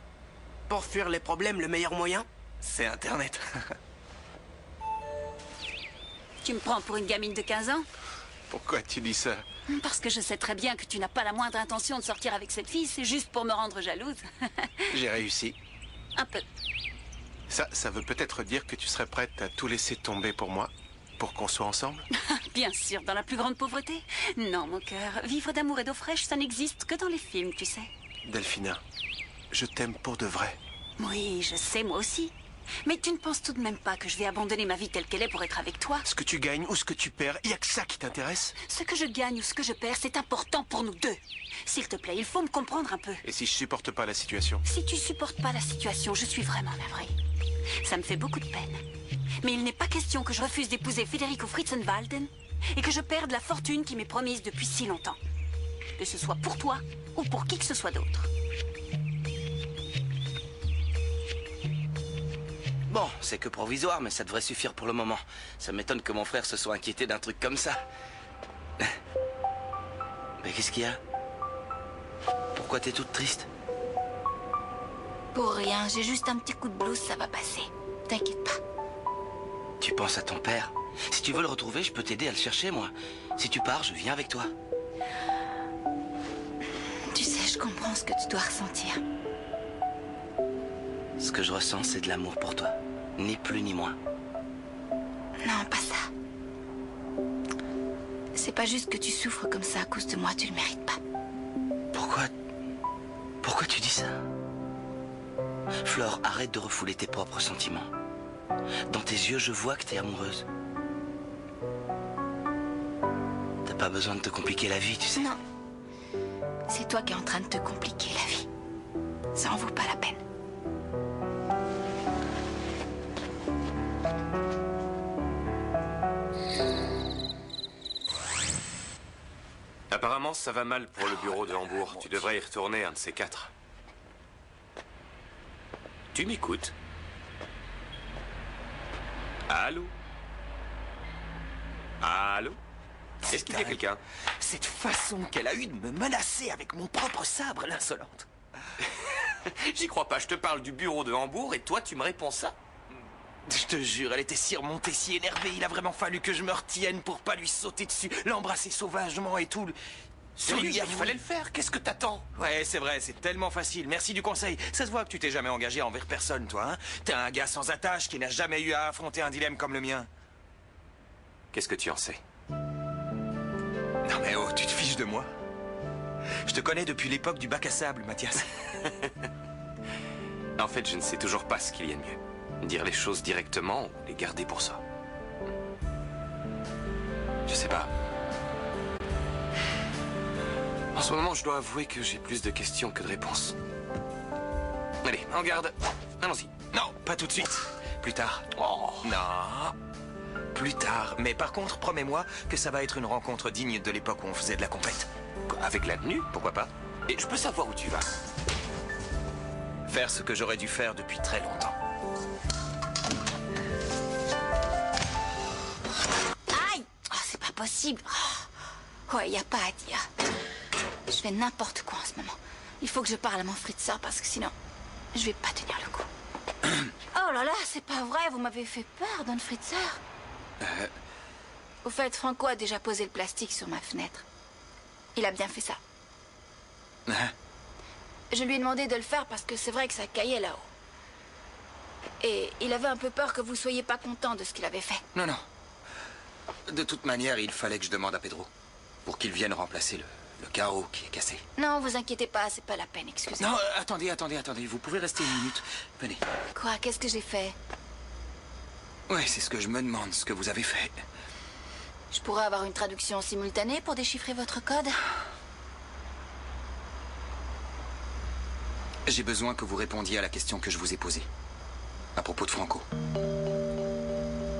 Pour fuir les problèmes, le meilleur moyen? C'est Internet. Tu me prends pour une gamine de 15 ans? Pourquoi tu dis ça? Parce que je sais très bien que tu n'as pas la moindre intention de sortir avec cette fille. C'est juste pour me rendre jalouse. J'ai réussi. Un peu. Ça veut peut-être dire que tu serais prête à tout laisser tomber pour moi? Pour qu'on soit ensemble? Bien sûr, dans la plus grande pauvreté. Non, mon cœur. Vivre d'amour et d'eau fraîche, ça n'existe que dans les films, tu sais. Delphina, je t'aime pour de vrai. Oui, je sais, moi aussi. Mais tu ne penses tout de même pas que je vais abandonner ma vie telle qu'elle est pour être avec toi? Ce que tu gagnes ou ce que tu perds, il n'y a que ça qui t'intéresse? Ce que je gagne ou ce que je perds, c'est important pour nous deux. S'il te plaît, il faut me comprendre un peu. Et si je supporte pas la situation? Si tu supportes pas la situation, je suis vraiment navrée. Ça me fait beaucoup de peine. Mais il n'est pas question que je refuse d'épouser Federico Fritzenwalden et que je perde la fortune qui m'est promise depuis si longtemps. Que ce soit pour toi ou pour qui que ce soit d'autre. Bon, c'est que provisoire, mais ça devrait suffire pour le moment. Ça m'étonne que mon frère se soit inquiété d'un truc comme ça. Mais qu'est-ce qu'il y a? Pourquoi t'es toute triste? Pour rien, j'ai juste un petit coup de blues, ça va passer. T'inquiète pas. Tu penses à ton père? Si tu veux le retrouver, je peux t'aider à le chercher, moi. Si tu pars, je viens avec toi. Tu sais, je comprends ce que tu dois ressentir. Ce que je ressens, c'est de l'amour pour toi. Ni plus ni moins. Non, pas ça. C'est pas juste que tu souffres comme ça à cause de moi, tu le mérites pas. Pourquoi tu dis ça? Flore, arrête de refouler tes propres sentiments. Dans tes yeux, je vois que t'es amoureuse. T'as pas besoin de te compliquer la vie, tu sais. Non. C'est toi qui es en train de te compliquer la vie. Ça en vaut pas la peine. Apparemment, ça va mal pour le bureau de Hambourg. Tu devrais y retourner, un de ces 4. Tu m'écoutes? Allô? Allô? Est-ce qu'il y a quelqu'un? Cette façon qu'elle a eue de me menacer avec mon propre sabre, l'insolente. J'y crois pas, je te parle du bureau de Hambourg et toi, tu me réponds ça? Je te jure, elle était si remontée, si énervée. Il a vraiment fallu que je me retienne pour pas lui sauter dessus, l'embrasser sauvagement et tout. Sérieux, il fallait le faire. Qu'est-ce que t'attends? Ouais, c'est vrai, c'est tellement facile. Merci du conseil. Ça se voit que tu t'es jamais engagé envers personne, toi. Hein? T'es un gars sans attache qui n'a jamais eu à affronter un dilemme comme le mien. Qu'est-ce que tu en sais? Non mais oh, tu te fiches de moi? Je te connais depuis l'époque du bac à sable, Mathias. En fait, je ne sais toujours pas ce qu'il y a de mieux. Dire les choses directement ou les garder pour ça. Je sais pas. En ce moment, je dois avouer que j'ai plus de questions que de réponses. Allez, en garde. Allons-y. Non, pas tout de suite. Plus tard. Oh. Non. Plus tard. Mais par contre, promets-moi que ça va être une rencontre digne de l'époque où on faisait de la compète. Avec la tenue, pourquoi pas? Et je peux savoir où tu vas? Faire ce que j'aurais dû faire depuis très longtemps. Aïe! Oh, c'est pas possible. Oh. Ouais, y a pas à dire. Je fais n'importe quoi en ce moment. Il faut que je parle à mon Fritzer parce que sinon, je vais pas tenir le coup. Oh là là, c'est pas vrai, vous m'avez fait peur, Don Fritzer. Au fait, Franco a déjà posé le plastique sur ma fenêtre. Il a bien fait ça. Je lui ai demandé de le faire parce que c'est vrai que ça caillait là-haut. Et il avait un peu peur que vous soyez pas content de ce qu'il avait fait. Non, non. De toute manière, il fallait que je demande à Pedro pour qu'il vienne remplacer le carreau qui est cassé. Non, vous inquiétez pas, c'est pas la peine, excusez-moi. Non, attendez. Vous pouvez rester une minute. Venez. Quoi? Qu'est-ce que j'ai fait? Ouais, c'est ce que je me demande, ce que vous avez fait. Je pourrais avoir une traduction simultanée pour déchiffrer votre code? J'ai besoin que vous répondiez à la question que je vous ai posée. À propos de Franco.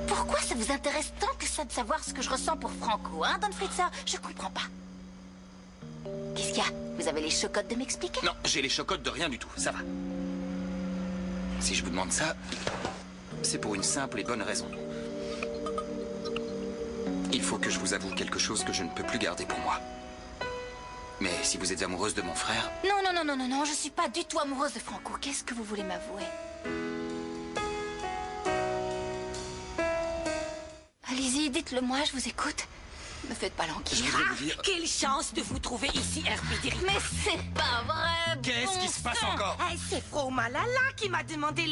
Pourquoi ça vous intéresse tant que ça de savoir ce que je ressens pour Franco, hein, Don Fritzer? Je comprends pas. Qu'est-ce qu'il y a? Vous avez les chocottes de m'expliquer? Non, j'ai les chocottes de rien du tout, ça va. Si je vous demande ça, c'est pour une simple et bonne raison. Il faut que je vous avoue quelque chose que je ne peux plus garder pour moi. Mais si vous êtes amoureuse de mon frère... Non, je suis pas du tout amoureuse de Franco. Qu'est-ce que vous voulez m'avouer? Allez-y, dites-le moi, je vous écoute. Me faites pas languir. Je voudrais vous dire... Quelle chance de vous trouver ici, Herbie. Mais c'est pas vrai. Qu'est-ce qui se passe encore? C'est Frau Malala qui m'a demandé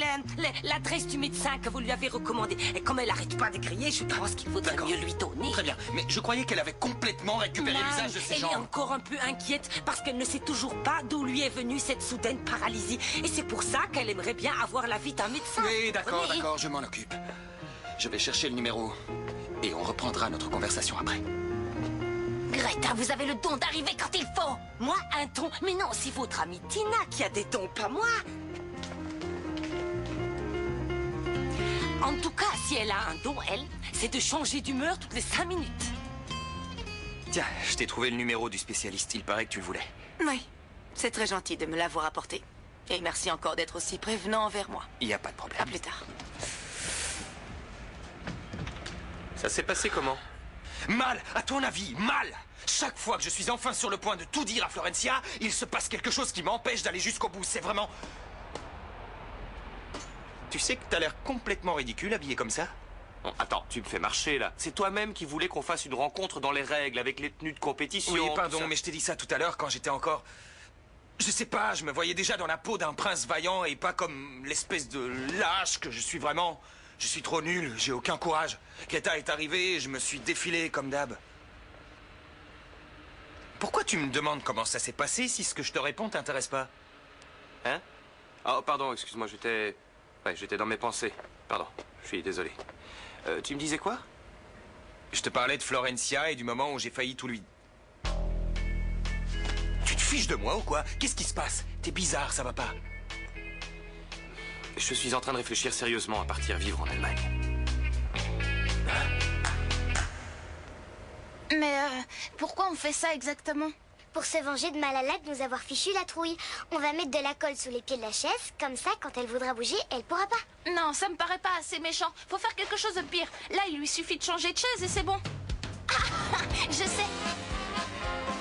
l'adresse du médecin que vous lui avez recommandé. Et comme elle arrête pas de crier, je pense qu'il faudrait mieux lui donner. Très bien, mais je croyais qu'elle avait complètement récupéré l'usage de ses Elle jambes. est encore un peu inquiète parce qu'elle ne sait toujours pas d'où lui est venue cette soudaine paralysie. Et c'est pour ça qu'elle aimerait bien avoir l'avis d'un médecin. Oui, d'accord, je m'en occupe. Je vais chercher le numéro et on reprendra notre conversation après. Greta, vous avez le don d'arriver quand il faut. Moi, un don? Mais non, c'est votre amie Tina qui a des dons, pas moi. En tout cas, si elle a un don, elle, c'est de changer d'humeur toutes les 5 minutes. Tiens, je t'ai trouvé le numéro du spécialiste. Il paraît que tu le voulais. Oui, c'est très gentil de me l'avoir apporté. Et merci encore d'être aussi prévenant envers moi. Il n'y a pas de problème. À plus tard. Ça s'est passé comment? Mal, à ton avis, mal. Chaque fois que je suis enfin sur le point de tout dire à Florencia, il se passe quelque chose qui m'empêche d'aller jusqu'au bout. C'est vraiment... Tu sais que t'as l'air complètement ridicule habillé comme ça? Bon, attends, tu me fais marcher là. C'est toi-même qui voulais qu'on fasse une rencontre dans les règles avec les tenues de compétition. Oui, pardon, mais je t'ai dit ça tout à l'heure quand j'étais encore... Je sais pas, je me voyais déjà dans la peau d'un prince vaillant et pas comme l'espèce de lâche que je suis vraiment. Je suis trop nul, j'ai aucun courage. Greta est arrivée et je me suis défilé comme d'hab. Pourquoi tu me demandes comment ça s'est passé si ce que je te réponds t'intéresse pas? Hein? Oh, pardon, excuse-moi, j'étais... Ouais, j'étais dans mes pensées. Pardon, je suis désolé. Tu me disais quoi? Je te parlais de Florencia et du moment où j'ai failli tout lui... Tu te fiches de moi ou quoi? Qu'est-ce qui se passe? T'es bizarre, ça va pas. Je suis en train de réfléchir sérieusement à partir vivre en Allemagne. Mais pourquoi on fait ça exactement? Pour se venger de Malala de nous avoir fichu la trouille. On va mettre de la colle sous les pieds de la chaise, comme ça, quand elle voudra bouger, elle pourra pas. Non, ça me paraît pas assez méchant. Faut faire quelque chose de pire. Là, il lui suffit de changer de chaise et c'est bon. Ah, je sais.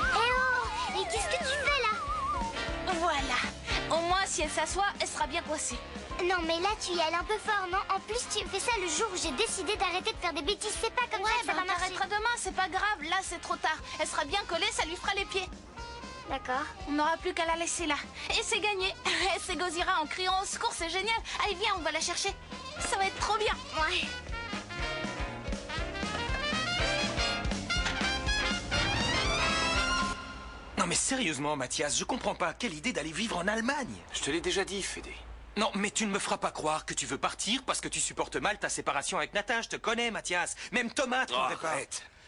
Eh oh! Et qu'est-ce que tu fais là? Voilà. Au moins, si elle s'assoit, elle sera bien coincée. Non, mais là, tu y allais un peu fort, non? En plus, tu fais ça le jour où j'ai décidé d'arrêter de faire des bêtises. C'est pas comme ça que ça va on marcher. arrêtera demain, c'est pas grave. Là, c'est trop tard. Elle sera bien collée, ça lui fera les pieds. D'accord. On n'aura plus qu'à la laisser là. Et c'est gagné. Elle s'égosira en criant au secours, c'est génial. Allez, viens, on va la chercher. Ça va être trop bien. Ouais. Non mais sérieusement, Mathias, je comprends pas. Quelle idée d'aller vivre en Allemagne? Je te l'ai déjà dit, Fédé. Non, mais tu ne me feras pas croire que tu veux partir parce que tu supportes mal ta séparation avec Nata. Je te connais, Mathias. Même Thomas trouverait pas.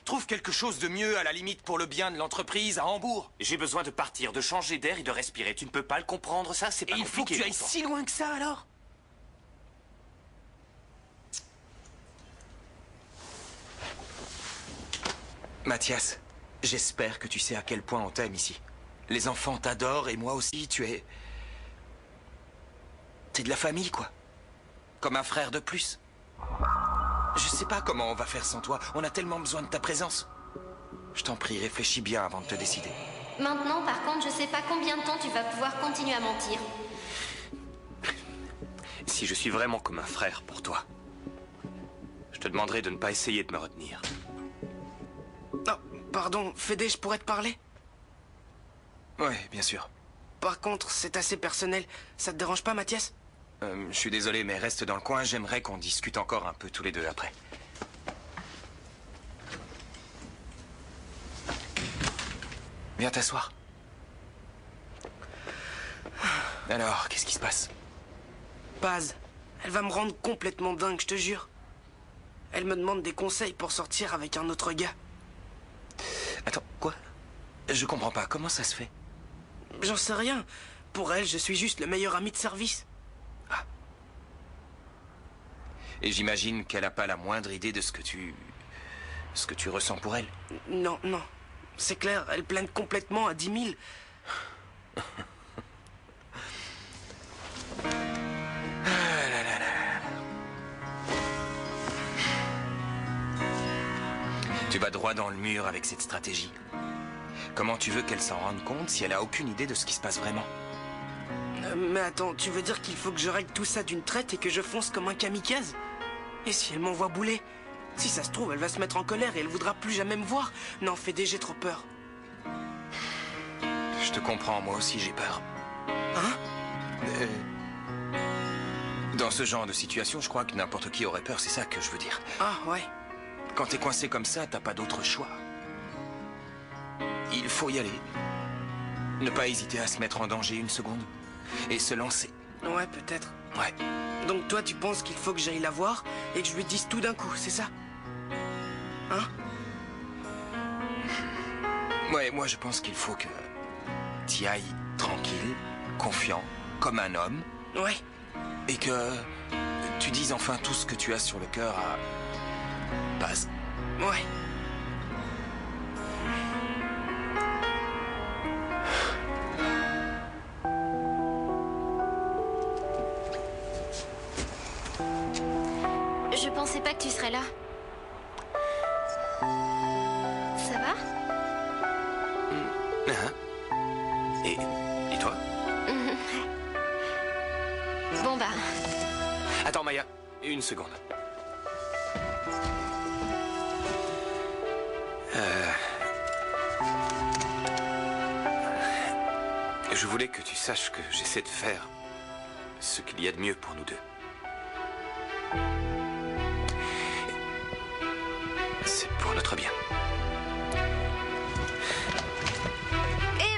trouve quelque chose de mieux, à la limite, pour le bien de l'entreprise, à Hambourg. J'ai besoin de partir, de changer d'air et de respirer. Tu ne peux pas le comprendre, ça? C'est pas Et il faut que tu ailles pourtant. si loin que ça, alors? Mathias, j'espère que tu sais à quel point on t'aime ici. Les enfants t'adorent et moi aussi, t'es de la famille, quoi. Comme un frère de plus. Je sais pas comment on va faire sans toi. On a tellement besoin de ta présence. Je t'en prie, réfléchis bien avant de te décider. Maintenant, par contre, je sais pas combien de temps tu vas pouvoir continuer à mentir. Si je suis vraiment comme un frère pour toi, je te demanderai de ne pas essayer de me retenir. Oh, pardon, Fédé, je pourrais te parler? Ouais, bien sûr. Par contre, c'est assez personnel. Ça te dérange pas, Mathias? Je suis désolé, mais reste dans le coin. J'aimerais qu'on discute encore un peu tous les deux après. Viens t'asseoir. Alors, qu'est-ce qui se passe? Paz, elle va me rendre complètement dingue, je te jure. Elle me demande des conseils pour sortir avec un autre gars. Attends, quoi? Je comprends pas. Comment ça se fait? J'en sais rien. Pour elle, je suis juste le meilleur ami de service. Et j'imagine qu'elle a pas la moindre idée de ce que tu ressens pour elle. Non, non. C'est clair, elle plane complètement à 10 000. Tu vas droit dans le mur avec cette stratégie. Comment tu veux qu'elle s'en rende compte si elle a aucune idée de ce qui se passe vraiment? Mais attends, tu veux dire qu'il faut que je règle tout ça d'une traite et que je fonce comme un kamikaze? Et si elle m'envoie bouler? Si ça se trouve, elle va se mettre en colère et elle voudra plus jamais me voir. Non, Fédé, j'ai trop peur. Je te comprends, moi aussi j'ai peur. Hein? Dans ce genre de situation, je crois que n'importe qui aurait peur, c'est ça que je veux dire. Ah, ouais. Quand t'es coincé comme ça, t'as pas d'autre choix. Il faut y aller. Ne pas hésiter à se mettre en danger une seconde. Et se lancer. Ouais, peut-être. Ouais. Donc toi, tu penses qu'il faut que j'aille la voir et que je lui dise tout d'un coup, c'est ça? Hein? Ouais, moi je pense qu'il faut que t'y ailles tranquille, confiant, comme un homme. Ouais. Et que tu dises enfin tout ce que tu as sur le cœur à Paz. Ouais. Je pensais pas que tu serais là. Ça va? Et toi? Bon bah... Attends, Maya, une seconde. Je voulais que tu saches que j'essaie de faire ce qu'il y a de mieux pour nous deux. C'est pour notre bien.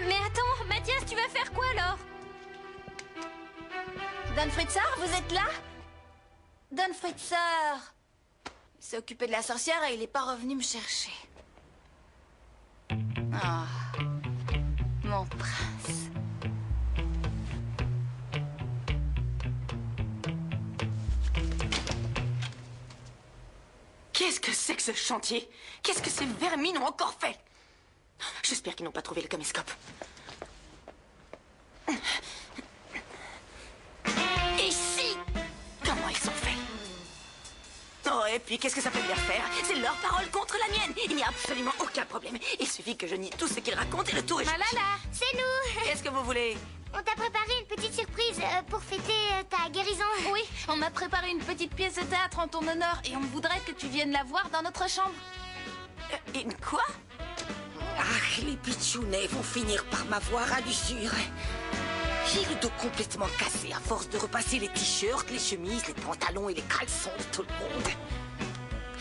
Mais attends, Mathias, tu vas faire quoi alors? Don Fritzar, vous êtes là? Don Fritzar s'est occupé de la sorcière et il n'est pas revenu me chercher. Ah, mon prince. Qu'est-ce que c'est que ce chantier? Qu'est-ce que ces vermines ont encore fait? J'espère qu'ils n'ont pas trouvé le caméscope. Ici! Comment ils sont faits? Oh, et puis qu'est-ce que ça peut bien faire? C'est leur parole contre la mienne. Il n'y a absolument aucun problème. Il suffit que je nie tout ce qu'ils racontent et le tour est... Malala, c'est nous. Qu'est-ce que vous voulez? On t'a préparé une petite surprise pour fêter ta guérison. Oui, on m'a préparé une petite pièce de théâtre en ton honneur et on voudrait que tu viennes la voir dans notre chambre. Une quoi? Ah, les pitchounets vont finir par m'avoir à l'usure. J'ai le dos complètement cassé à force de repasser les t-shirts, les chemises, les pantalons et les caleçons de tout le monde.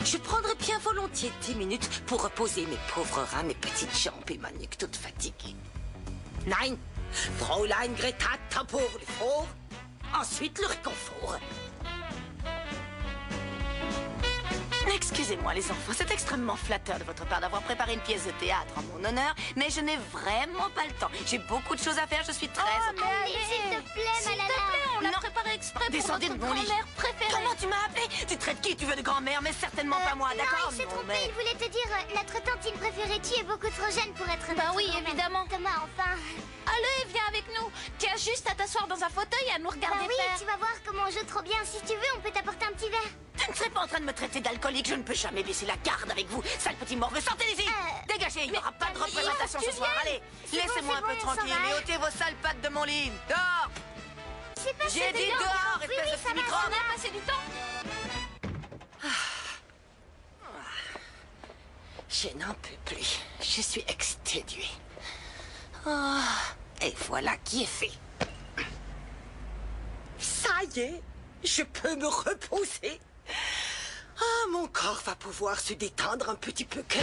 Je prendrais bien volontiers 10 minutes pour reposer mes pauvres reins, mes petites jambes et ma nuque toute fatiguée. Nein, Fräulein Greta pour l'effort, ensuite le réconfort. Excusez-moi les enfants, c'est extrêmement flatteur de votre part d'avoir préparé une pièce de théâtre en mon honneur, mais je n'ai vraiment pas le temps. J'ai beaucoup de choses à faire, je suis très... Allez, s'il te plaît, Malala. On l'a préparé exprès pour Descendez notre de mon lit. grand-mère préférée. Comment tu m'as appelé? Tu traites qui tu veux de grand-mère, mais certainement pas moi, d'accord? Non, il s'est trompé, il voulait te dire notre tantine préférée, tu es beaucoup trop jeune pour être Bah notre oui, grand-mère. évidemment. Thomas, enfin. Allez, viens avec nous. Tu as juste à t'asseoir dans un fauteuil et à nous regarder Bah oui, faire. tu vas voir comment on joue trop bien. Si tu veux, on peut t'apporter un petit verre. Tu ne serais pas en train de me traiter d'alcoolique, je ne peux jamais baisser la garde avec vous. Sale petit morveux, sortez d'ici. Dégagez, il n'y aura pas de représentation ce soir, allez. Laissez-moi un peu tranquille et ôtez vos sales pattes de mon lit. Dehors. J'ai dit dehors, espèce de petit microbe. On a passé du temps. Je n'en peux plus. Je suis exténuée. Oh, et voilà qui est fait. Ça y est, je peux me reposer. Ah, mon corps va pouvoir se détendre un petit peu que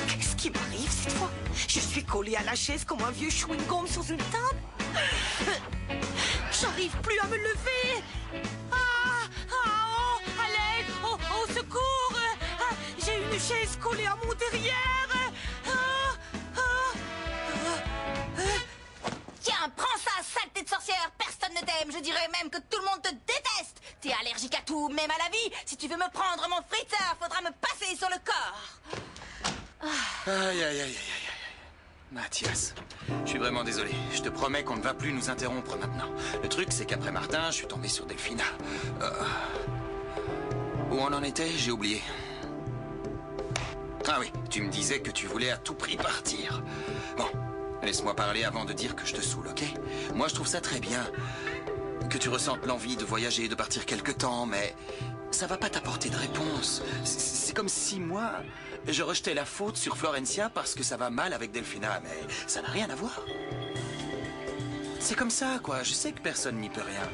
Qu'est-ce qui m'arrive cette fois? Je suis collée à la chaise comme un vieux chewing-gum sous une table. J'arrive plus à me lever. Oh, à l'aide, au secours. J'ai une chaise collée à mon derrière. Tiens, prends ça, saleté de sorcière. Personne ne t'aime. Je dirais même que tout le monde te déteste. T'es allergique à tout, même à la vie. Si tu veux me prendre mon fritzer, faudra me passer sur le corps. Aïe, aïe, aïe, aïe, aïe. Mathias, je suis vraiment désolé. Je te promets qu'on ne va plus nous interrompre maintenant. Le truc, c'est qu'après Martin, je suis tombé sur Delphina. Où on en était? J'ai oublié. Ah oui, tu me disais que tu voulais à tout prix partir. Bon, laisse-moi parler avant de dire que je te saoule, ok? Moi, je trouve ça très bien que tu ressentes l'envie de voyager, de partir quelque temps, mais ça va pas t'apporter de réponse. C'est comme si moi, je rejetais la faute sur Florencia parce que ça va mal avec Delphina, mais ça n'a rien à voir. C'est comme ça, quoi. Je sais que personne n'y peut rien.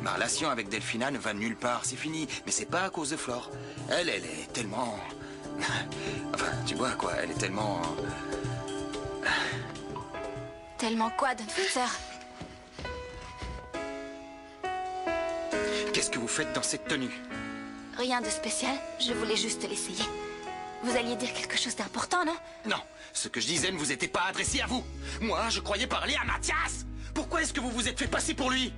Ma relation avec Delphina ne va nulle part, c'est fini. Mais c'est pas à cause de Flore. Elle est tellement... Enfin, tu vois, quoi, elle est tellement... Tellement quoi, Dunfritzer? Qu'est-ce que vous faites dans cette tenue? Rien de spécial, je voulais juste l'essayer. Vous alliez dire quelque chose d'important, non? Non, ce que je disais ne vous était pas adressé à vous. Moi, je croyais parler à Mathias. Pourquoi est-ce que vous vous êtes fait passer pour lui?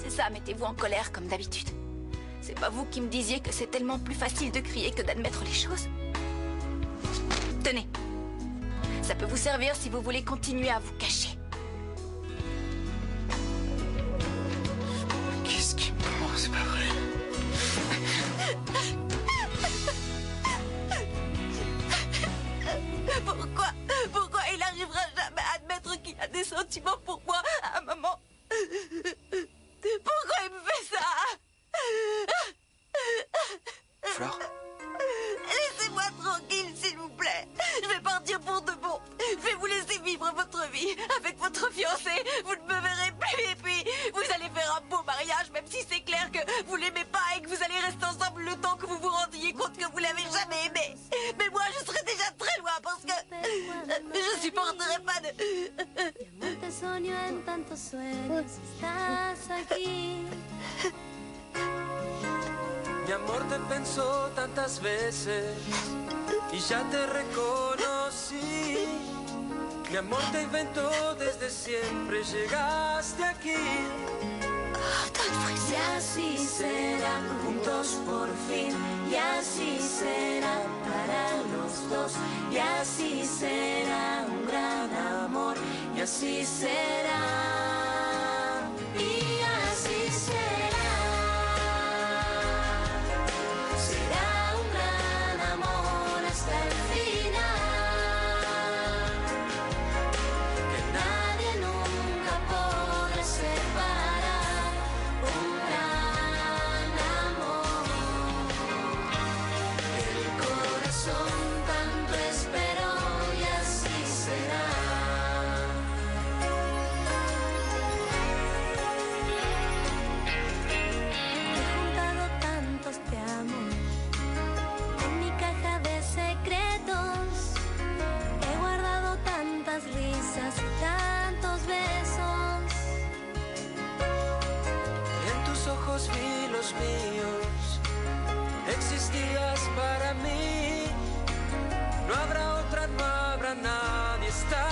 C'est ça, mettez-vous en colère comme d'habitude. C'est pas vous qui me disiez que c'est tellement plus facile de crier que d'admettre les choses? Tenez. Ça peut vous servir si vous voulez continuer à vous cacher. Qu'est-ce qui... Oh, c'est pas vrai. Pourquoi il n'arrivera jamais à admettre qu'il a des sentiments pour moi, à maman? Pourquoi il me fait ça? Flore? Laissez-moi tranquille, s'il vous plaît. Je vais partir pour de bon. Je vais vous laisser vivre votre vie avec votre fiancé. Vous ne me verrez plus et puis vous allez faire un beau mariage, même si c'est clair que vous l'aimez pas et que vous allez rester ensemble le temps que vous vous rendiez compte que vous l'avez jamais aimé. Mais moi, je serai déjà très loin parce que je supporterai pas de... Mi amor, te pensó tantas veces y ya te reconocí. Mi amor te inventó desde siempre, llegaste aquí. Y así será, juntos por fin. Y así será para los dos. Y así será un gran amor. Y así será. Y así será. ojos vi los míos. Existías para mí. No habrá otra, no habrá nadie. Está